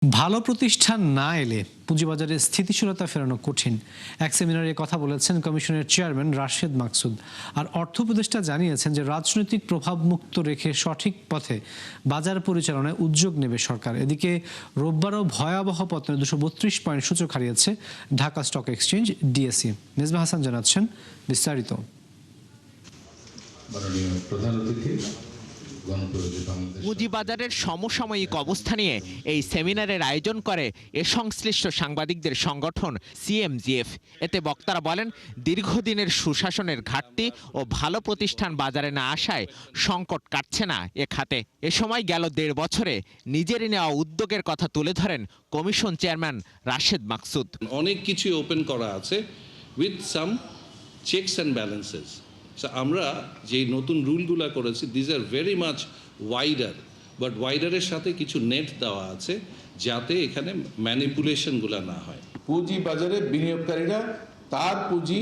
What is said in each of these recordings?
ভালো প্রতিষ্ঠান না এলে পুঁজিবাজারে স্থিতিশীলতা ফেরানো কঠিন। এক সেমিনারে কথা বলেছেন কমিশনের চেয়ারম্যান রাশেদ মাকসুদ। আর অর্থ উপদেষ্টা জানিয়েছেন যে রাজনৈতিক প্রভাব মুক্ত রেখে সঠিক পথে বাজার পরিচালনায় উদ্যোগ নেবে সরকার। এদিকে রোববারও ভয়াবহ পতনে 232 পয়েন্ট সূচক হারিয়েছে Dhaka stock exchange DSE. Mezba Hasan জানাচ্ছেন বিস্তারিত। প্রধান অতিথি পুঁজিবাজারের সমসাময়িক অবস্থা নিয়ে এই সেমিনারের আয়োজন করে এ সংশ্লিষ্ট সাংবাদিকদের সংগঠন সিএমজিএফ। এতে বক্তারা বলেন, দীর্ঘদিনের সুশাসনের ঘাটতি ও ভালো প্রতিষ্ঠান বাজারে না আসায় সংকট কাটছে না এ খাতে। এ সময় গেল 1.5 বছরে নিজেরই নেওয়া উদ্যোগের কথা তুলে ধরেন কমিশন চেয়ারম্যান রাশেদ মাকসুদ। অনেক কিছু ওপেন করা আছে with some checks and balances. আমরা যে নতুন রুলগুলো করেছি this are very much wider, but ওয়াইডারের সাথে কিছু নেট দেওয়া আছে যাতে এখানে ম্যানিপুলেশনগুলো না হয়। পুঁজি বাজারে বিনিয়োগকারীরা তার পুঁজি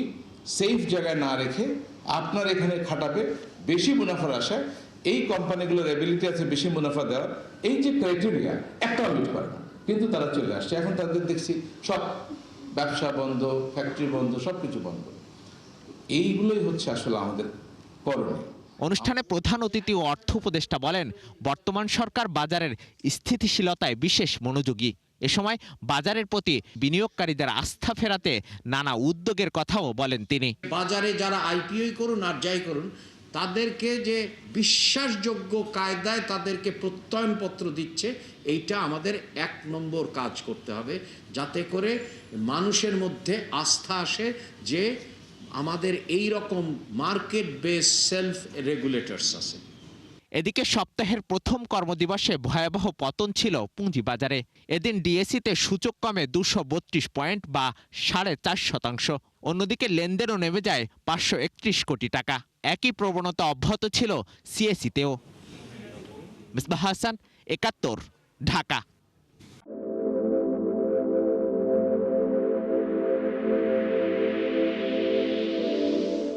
সেফ জায়গায় না রেখে আপনার এখানে খাটাবে বেশি মুনাফার আশায়। এই কোম্পানিগুলোর এবিলিটি আছে বেশি মুনাফা দেওয়ার, এই যে ক্রাইটেরিয়া একটাও মিট করে না, কিন্তু তারা চলে আসছে। এখন তাদের দেখছি সব ব্যবসা বন্ধ, ফ্যাক্টরি বন্ধ, সব কিছু বন্ধ। এইগুলোই হচ্ছে আসলে আমাদের করণীয়। অনুষ্ঠানে প্রধান অতিথি ও অর্থ উপদেষ্টা বলেন, বর্তমান সরকার বাজারের স্থিতিশীলতায় বিশেষ মনোযোগী। এ সময় বাজারের প্রতি বিনিয়োগকারীদের আস্থা ফেরাতে নানা উদ্যোগের কথাও বলেন তিনি। বাজারে যারা আইপিও করুন আর যাই করুন, তাদেরকে যে বিশ্বাসযোগ্য কায়দায় তাদেরকে প্রত্যয়নপত্র দিচ্ছে, এইটা আমাদের 1 নম্বর কাজ করতে হবে, যাতে করে মানুষের মধ্যে আস্থা আসে যে আমাদের এই রকম মার্কেট বেস সেলফ রেগুলেটরস আছে। এদিকে সপ্তাহের প্রথম কর্মদিবসে ভয়াবহ পতন ছিল পুঁজিবাজারে। এদিন ডিএসইতে সূচক কমে 232 পয়েন্ট বা 4.5%। অন্যদিকে লেনদেনও নেমে যায় 531 কোটি টাকা। একই প্রবণতা অব্যাহত ছিল সিএসইতেও। মেজবা হাসান, 71, ঢাকা।